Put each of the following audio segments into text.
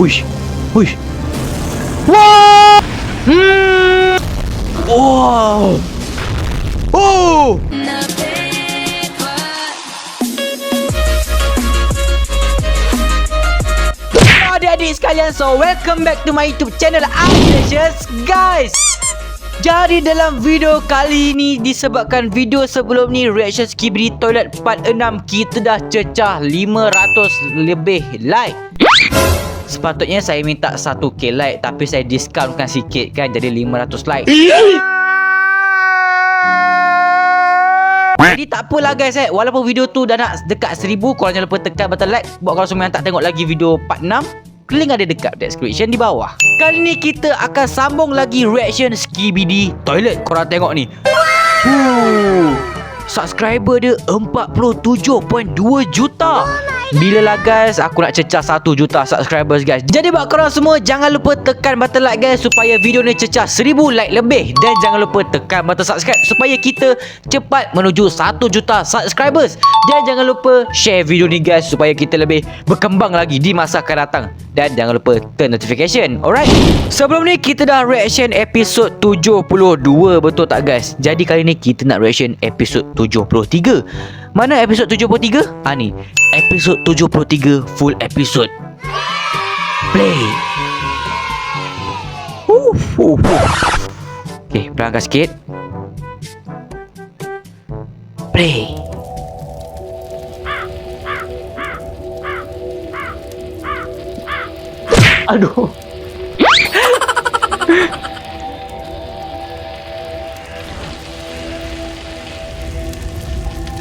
Uish. Uish. Wow. Wow. Oh. Adik-adik sekalian, so welcome back to my YouTube channel Ambitious guys. Jadi dalam video kali ini, disebabkan video sebelum ni reaction Skibidi Toilet part 6, kita dah cecah 500 lebih like. Sepatutnya saya minta 1k like, tapi saya discountkan sikit kan, jadi 500 like. Jadi tak apalah guys, walaupun video tu dah nak dekat 1000, korang jangan lupa tekan button like. Buat korang semua yang tak tengok lagi video part 6, link ada dekat description di bawah. Kali ni kita akan sambung lagi reaction Skibidi Toilet. Korang tengok ni. Subscriber dia 47.2 juta. Bila lah guys aku nak cecah 1 juta subscribers guys. Jadi buat korang semua, jangan lupa tekan button like guys, supaya video ni cecah 1000 like lebih. Dan jangan lupa tekan button subscribe, supaya kita cepat menuju 1 juta subscribers. Dan jangan lupa share video ni guys, supaya kita lebih berkembang lagi di masa akan datang. Dan jangan lupa turn notification. Alright, sebelum ni kita dah reaction episod 72, betul tak guys? Jadi kali ni kita nak reaction episod 73. Mana episod 73? Ni episod 73 full episode. Play. Okay, berangkat sikit. Play. Aduh.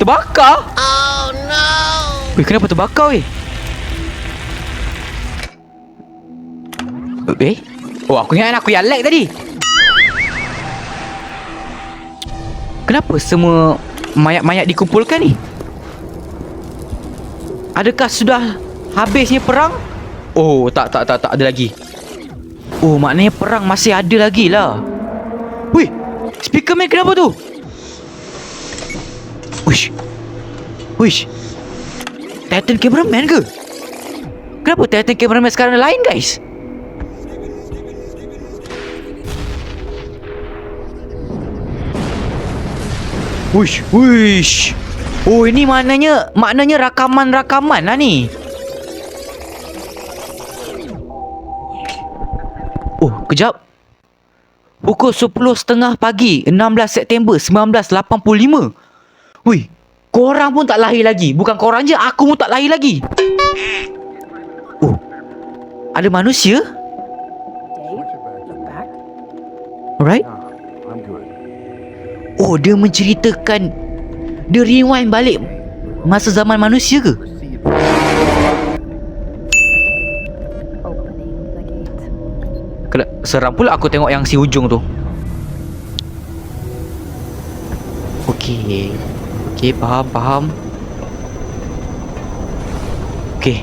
Terbakar? Oh no. Weh, kenapa terbakar weh? Oh, aku ingat aku yang lag tadi. Kenapa semua mayat-mayat dikumpulkan ni? Adakah sudah habisnya perang? Oh, tak ada lagi. Oh, maknanya perang masih ada lagi lah. Weh, speaker man kenapa tu? Wish. Titan cameraman ke? Kenapa Titan cameraman sekarang lain guys? Wish. Oh, ini maknanya rakaman lah ni. Oh, kejap. Pukul 10.30 pagi 16 September 1985. Wih, korang pun tak lahir lagi. Bukan korang je, aku pun tak lahir lagi. Oh, ada manusia? Alright. Oh, dia menceritakan, dia rewind balik masa zaman manusia ke? Seram pula aku tengok yang si hujung tu. Okay, faham. Okay,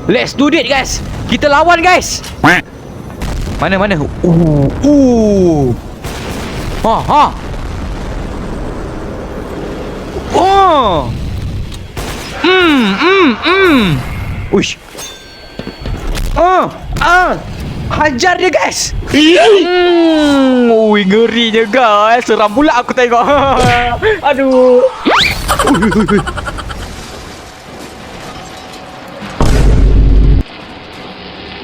let's do it guys. Kita lawan guys. Mana? Oh. Uish. Hajar dia guys. Ui, ngerinya guys. Seram pula aku tengok. Aduh.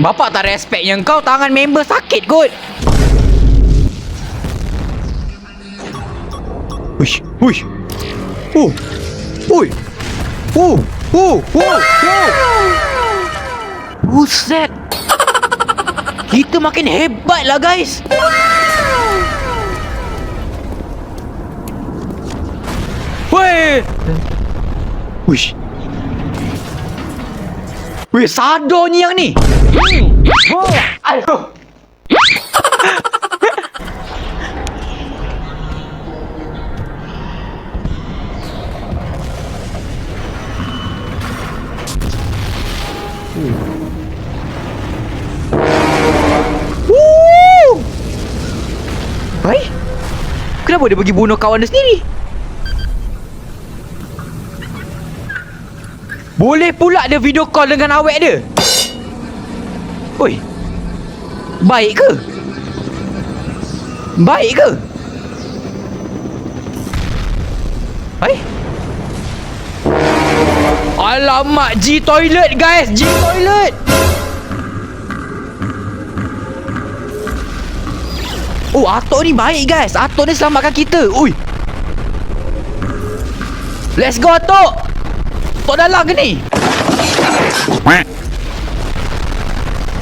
Bapak tak respect yang kau, tangan member sakit kot. Uish. Buset. Kita makin hebat lah guys. Weh. Weh, sadar ni yang ni. Aduh. Hai? Kenapa dia pergi bunuh kawan dia sendiri? Boleh pula dia video call dengan awek dia. Oi. Baik ke? Baik ke? Hai? Alamak, G toilet guys, G toilet. Oh, Atok ni baik guys. Atok ni selamatkan kita. Ui. Let's go Atok. Atok dalam ke ni?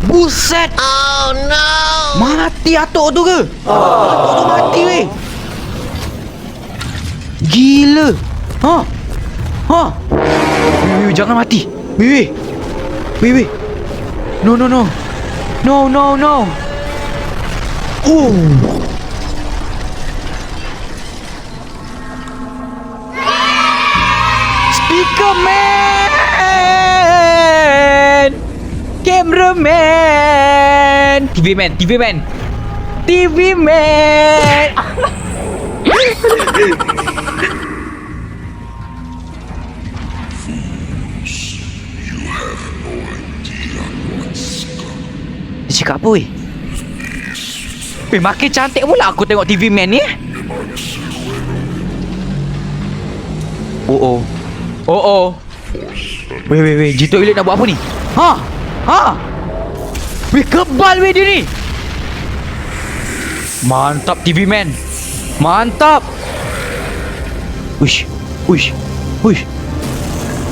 Buset. Oh no. Mati Atok tu ke? Atok tu mati weh. Gila. Ha? Ha? Weh, jangan mati. Weh. Weh. No. No. Oh. Speaker man. Cameraman. TV man. Dia cakap apa weh? Weh, makin cantik pula aku tengok TV man ni. Oh. Weh, G toilet nak buat apa ni? Ha? Weh, kebal weh dia ni. Mantap TV man. Mantap. Uish.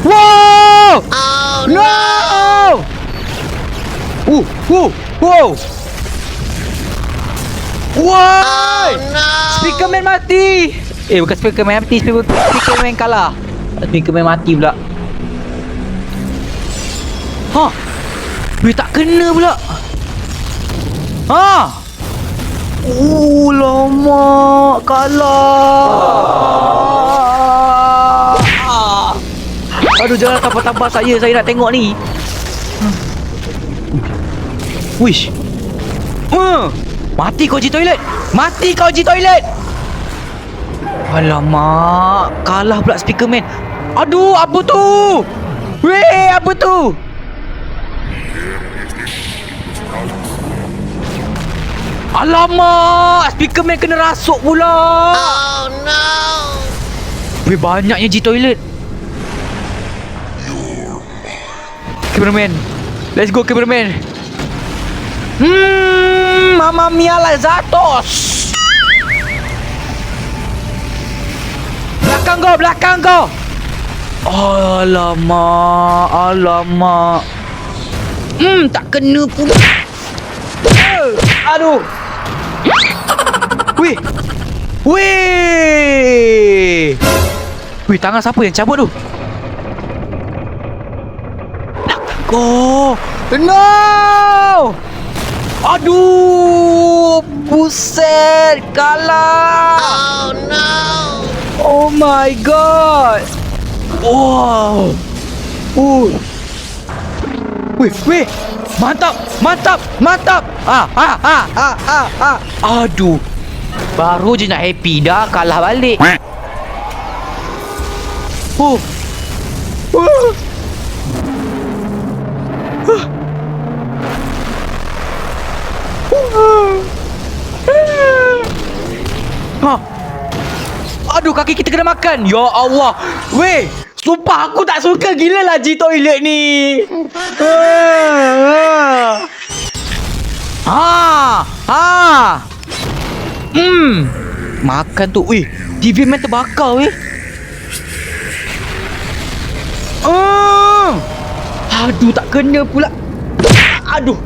Wow! Oh No! Wow! Oh no. Speaker man mati. Bukan speaker man mati, speaker man kalah. Speaker man mati pula. Ha? Weh, tak kena pula. Ha? Lama kalah. Aduh, jangan tampar-tampar saya nak tengok ni. Wish. Mati kau G toilet. Alamak, kalah pula speaker man. Aduh, apa tu? Weh, apa tu? Alamak, speaker man kena rasuk pula. Oh no. Weh, banyaknya G toilet. Cameraman. Let's go cameraman. Mamma mia Lazatos. Belakang kau. Alamak. Tak kena pula. Aduh. Weh, tangan siapa yang cabut tu? Belakang kau. No! Aduh, buset, kalah. Oh no. Oh my god. Wow. Weh. Mantap. Aduh. Baru je nak happy dah kalah balik. Aduh, kaki kita kena makan. Ya Allah. Weh, sumpah aku tak suka gila lah G toilet ni. Makan tu. Weh, TV man terbakar weh. Aduh, tak kena pula. Aduh.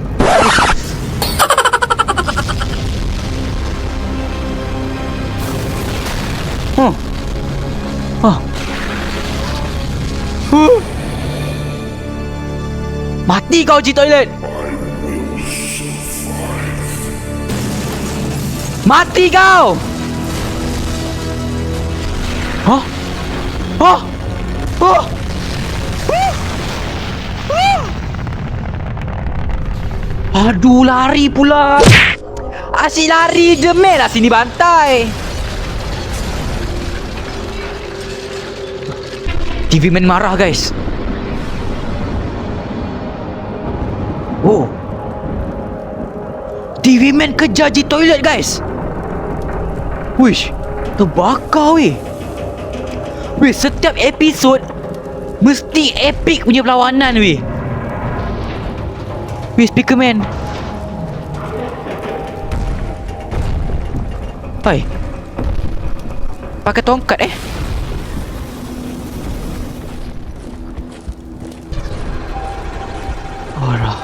Mati kau G toilet. Mati kau. Aduh, lari pula. Asyik lari je meh lah sini bantai. TV man marah guys. TV Man kejar di toilet guys. Wish, terbakar weh. Weh, setiap episod mesti epic punya perlawanan weh. Weh, Speaker Man. Hai, pakai tongkat Alah.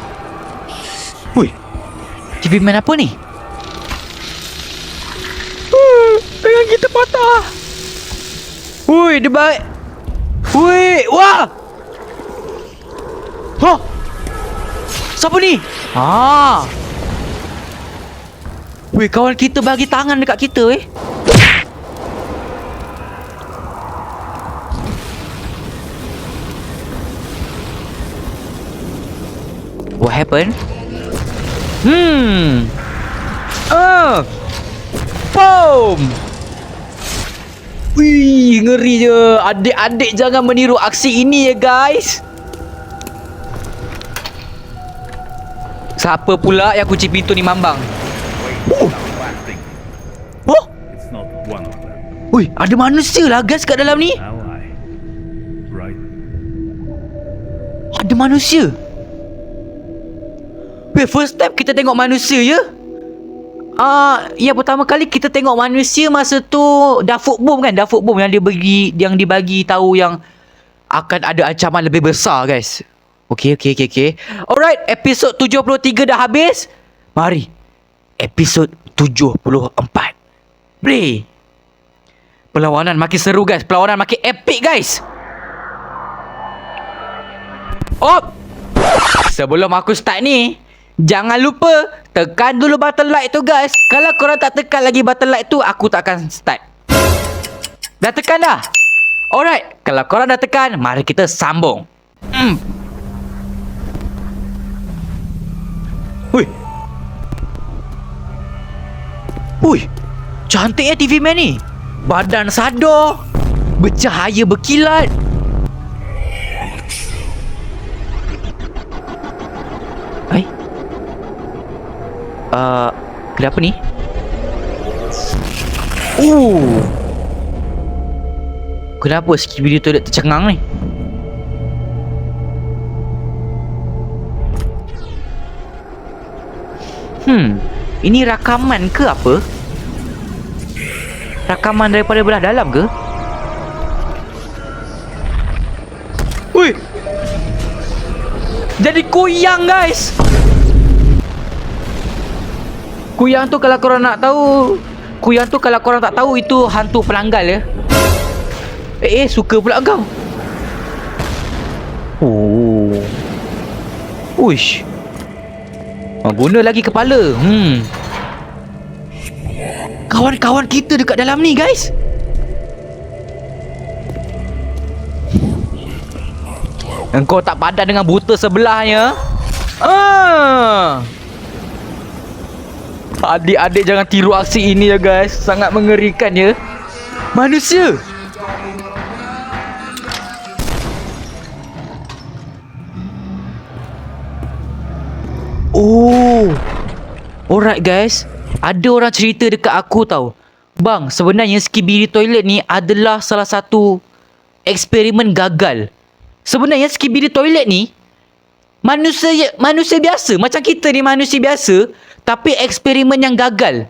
Wih, TV Man apa ni? Tangan kita patah. Wih, dia baik. Wih, wah. Hah? Siapa ni? Weh, kawan kita bagi tangan dekat kita What happened? Boom! Wih, ngeri je. Adik-adik jangan meniru aksi ini ya guys. Siapa pula yang kunci pintu ni Mambang? Oh! It's not one of them. Ui, ada manusia lah guys kat dalam ni. Ally. Right? Ada manusia. Weh, first time kita tengok manusia ya. Ya pertama kali kita tengok manusia masa tu Dafoot Boom kan, Dafoot Boom yang dibagi tahu yang akan ada ancaman lebih besar guys. Okay. Alright, episod 73 dah habis. Mari episod 74 play. Perlawanan makin seru guys, perlawanan makin epic guys. Sebelum aku start ni, jangan lupa tekan dulu button like tu guys. Kalau korang tak tekan lagi button like tu, aku tak akan start. Dah tekan dah? Alright, kalau korang dah tekan, mari kita sambung. Ui, cantiknya TV Man ni. Badan sadar, bercahaya berkilat. Kenapa ni? Kenapa Skibidi toilet tercengang ni? Ini rakaman ke apa? Rakaman daripada belah dalam ke? Ui! Jadi kuyang guys! Kuyang tu kalau korang nak tahu, Kuyang tu kalau korang tak tahu, itu hantu penanggal ya. Suka pula kau. Uish. Guna lagi kepala. Kawan-kawan kita dekat dalam ni guys. Engkau tak padan dengan buta sebelahnya. Adik-adik jangan tiru aksi ini ya guys. Sangat mengerikan ya. Manusia. Alright guys, ada orang cerita dekat aku tau, bang, sebenarnya Skibidi Toilet ni adalah salah satu eksperimen gagal. Sebenarnya Skibidi Toilet ni manusia biasa, macam kita ni manusia biasa, tapi eksperimen yang gagal.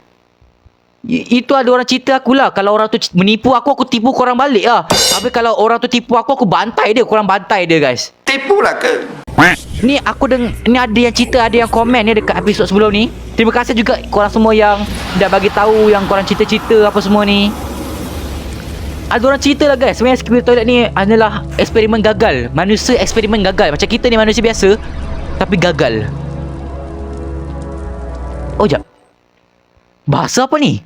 Itu ada orang cerita aku lah. Kalau orang tu menipu aku, aku tipu korang balik lah. Tapi kalau orang tu tipu aku, aku bantai dia. Korang bantai dia guys. Tipu lah ke? Ni ni ada yang cerita, ada yang komen ni dekat episod sebelum ni. Terima kasih juga korang semua yang dah bagi tahu, yang korang cerita-cerita apa semua ni. Ada orang cerita lah guys, sebenarnya Skibidi Toilet ni adalah eksperimen gagal. Manusia eksperimen gagal. Macam kita ni manusia biasa, tapi gagal. Jap, bahasa apa ni?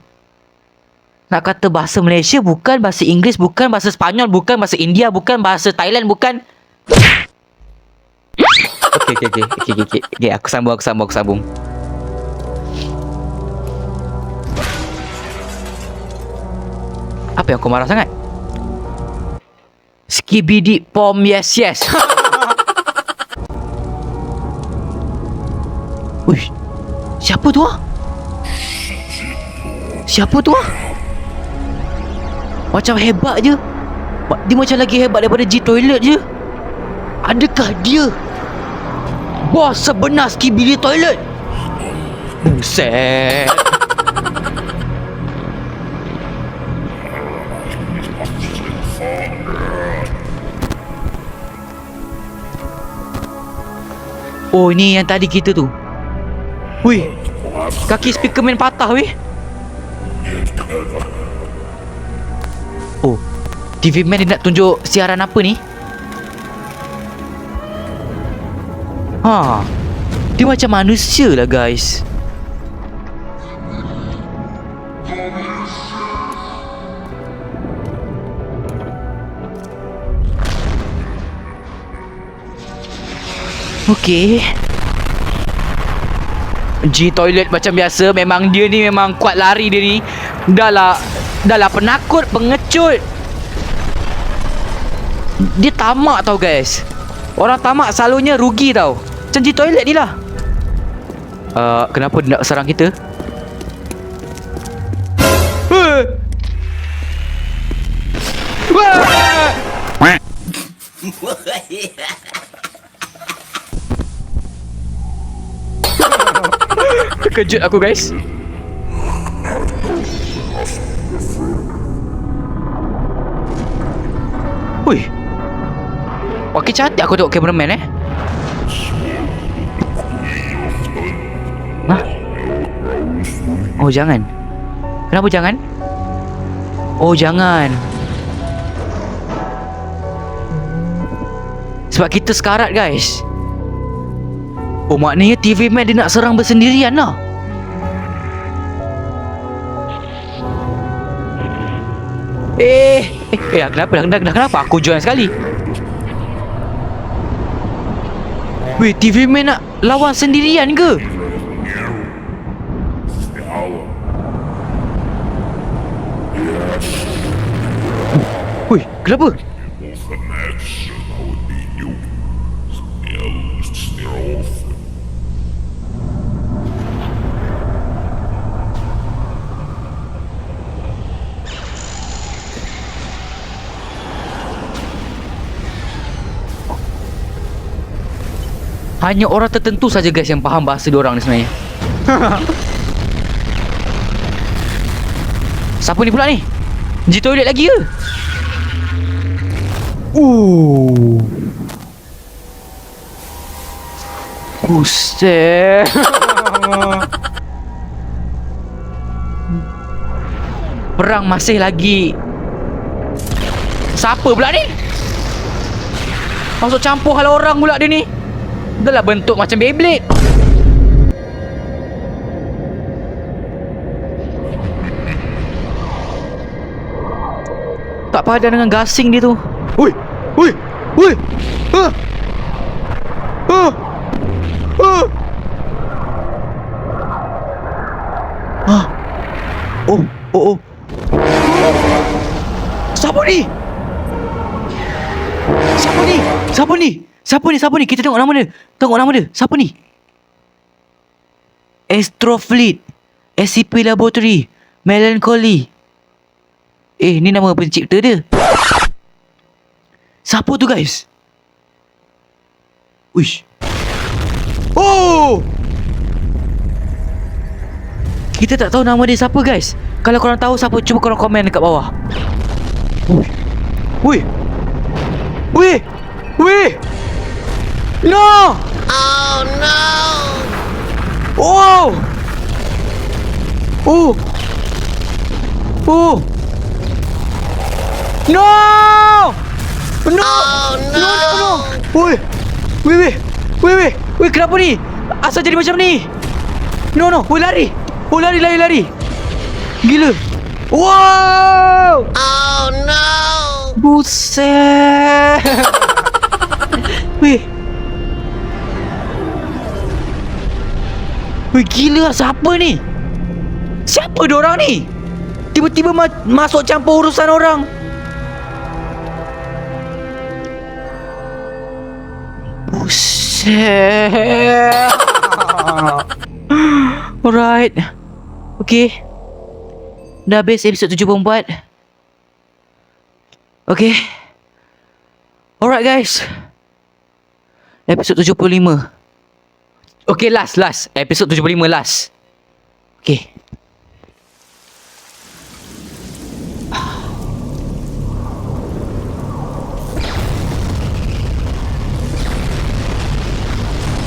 Nak kata bahasa Malaysia, bukan. Bahasa Inggeris, bukan. Bahasa Sepanyol, bukan. Bahasa India, bukan. Bahasa Thailand, bukan. Okay, aku sambung. Apa yang kau marah sangat? Skibidi Pom yes. Uish, siapa tu ah? Siapa tu ah? Macam hebat je. Dia macam lagi hebat daripada G Toilet je. Adakah dia bos sebenar Skibidi Toilet? Buset. Oh, ni yang tadi kita tu. Wih, kaki speakerman patah weh. Oh, TV man dia nak tunjuk siaran apa ni? Ha, dia macam manusia lah guys. Okey. G Toilet macam biasa. Memang dia ni memang kuat lari dia ni. Dah lah penakut, pengecut. Dia tamak tau guys. Orang tamak selalunya rugi tau. Macam G Toilet ni lah. Kenapa dia nak serang kita? Terkejut aku guys. Ui, okey cantik aku tengok cameraman Hah? Oh jangan. Kenapa jangan? Oh jangan. Sebab kita sekarat guys. Oh maknanya TV man dia nak serang bersendirian lah. Kenapa aku join sekali? Weh, TV man nak lawan sendirian ke? Weh, kenapa? Hanya orang tertentu saja guys yang faham bahasa diorang ni sebenarnya. Siapa ni pula ni? G Toilet lagi ke? Buset. Perang masih lagi. Siapa pula ni? Masuk campur hal orang pula dia ni. Dah lah bentuk macam Beyblade. Tak padan dengan gasing dia tu. Ui, ui, ui. Ah. Ah. Ah. Ah. Oh, oh, oh. Siapa ni? Siapa ni? Siapa ni? Siapa ni? Siapa ni? Kita tengok nama dia. Tengok nama dia. Siapa ni? Astrofleet, SCP Laboratory, Melancholy. Ni nama pencipta dia. Siapa tu guys? Uish. Oh! Kita tak tahu nama dia siapa guys. Kalau korang tahu siapa, cuba korang komen dekat bawah. Wih. Wih. Wih. No! Oh no! Oh! Oh! Oh! No! No! Oh no! No! Woi! Woi, kenapa ni? Asal jadi macam ni? No! Woi, lari! Oh, lari! Gila! Wow! Oh no! Buset! Weh, gila, siapa ni? Siapa diorang ni? Tiba-tiba masuk campur urusan orang. Buset. Alright. Okay. Dah habis episod 74. Okay. Alright guys. Episod 75. Okay, last. Episod 75 last. Okay.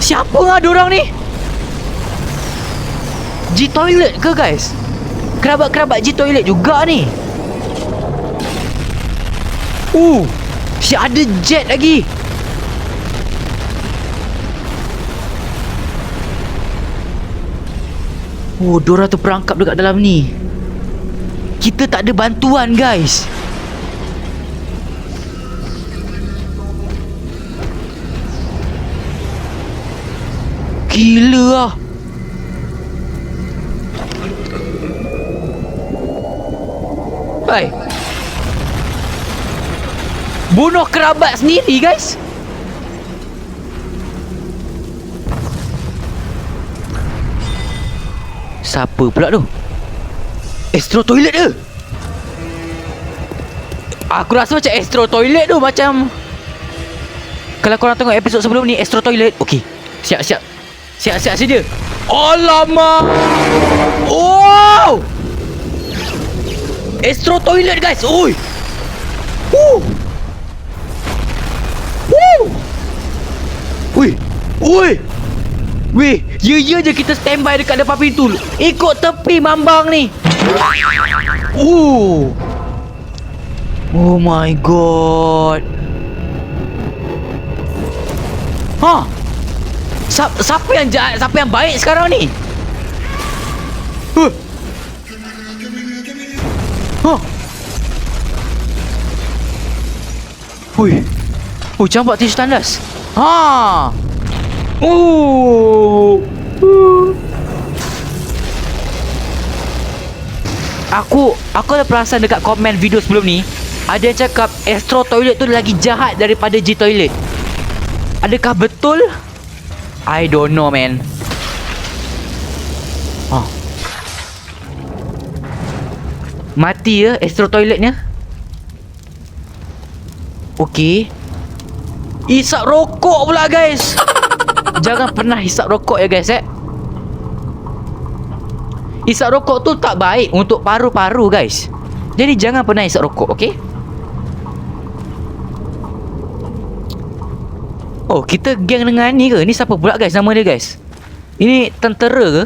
Siapa lah diorang ni? G-Toilet ke guys? Kerabat-kerabat G-Toilet juga ni. Si ada jet lagi. Diorang terperangkap dekat dalam ni. Kita tak ada bantuan guys. Gila lah. Hai. Bunuh kerabat sendiri guys. Siapa pula tu? Astro Toilet ke? Aku rasa macam Astro Toilet tu. Macam kalau korang tengok episod sebelum ni, Astro Toilet. Okey. Siap sedia. Alamak. Oh, Astro Toilet guys. Oi. Oi. Weh, ya je kita standby dekat depan pintu. Ikut tepi mambang ni. Oh my god. Siapa yang jahat, siapa yang baik sekarang ni? Campak tisu tandas. Aku ada perasan dekat komen video sebelum ni ada yang cakap Astro Toilet tu lagi jahat daripada G-Toilet. Adakah betul? I don't know man. Mati ya Astro Toiletnya. Okey. Hisap rokok pula guys. Jangan pernah hisap rokok ya guys Hisap rokok tu tak baik untuk paru-paru guys. Jadi jangan pernah hisap rokok, okey? Kita geng dengan ni ke? Ni siapa pula guys nama dia guys? Ini tentera ke?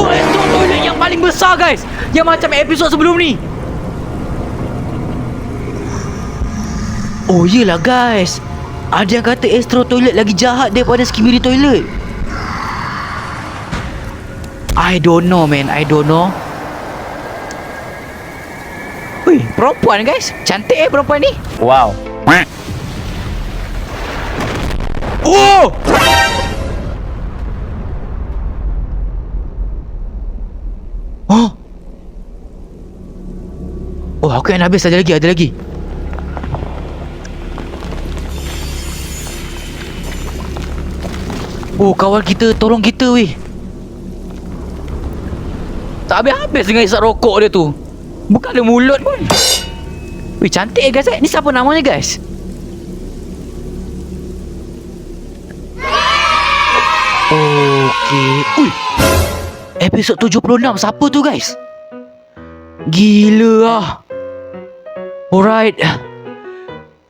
Astro Toilet yang paling besar guys. Yang macam episod sebelum ni. Yelah guys. Ada yang kata Astro Toilet lagi jahat daripada Skibidi Toilet. I don't know man, I don't know. Perempuan guys. Cantik perempuan ni. Wow. Aku yang habis. Ada lagi. Kawan kita tolong kita weh. Tak habis-habis dengan isap rokok dia tu. Bukan ada mulut pun. Cantik guys Ni siapa namanya guys? Okey. Episod 76. Siapa tu guys? Gila lah. Alright.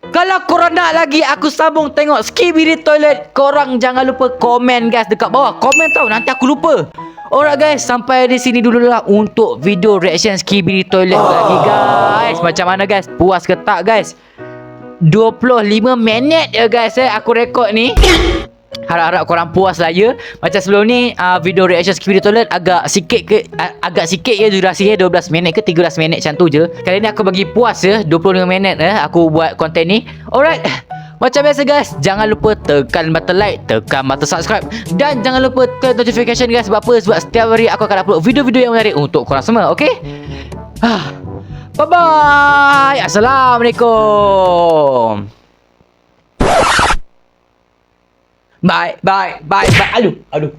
Kalau korang nak lagi aku sambung tengok Skibidi Toilet, korang jangan lupa komen guys dekat bawah. Komen tau, nanti aku lupa. Alright guys, sampai di sini dulu lah untuk video reaction Skibidi Toilet lagi guys. Macam mana guys? Puas ke tak guys? 25 minit ya guys aku rekod ni. Harap-harap korang puas lah ya. Macam sebelum ni video reaction Skibidi Toilet agak sikit ya durasinya 12 minit ke 13 minit macam tu je. Kali ni aku bagi puas ya 25 minit aku buat konten ni. Alright. Macam biasa guys, jangan lupa tekan button like, tekan button subscribe dan jangan lupa tekan notification guys. Sebab apa? Sebab setiap hari aku akan upload video-video yang menarik untuk korang semua. Okay? Bye bye. Assalamualaikum. Bye. Aduh.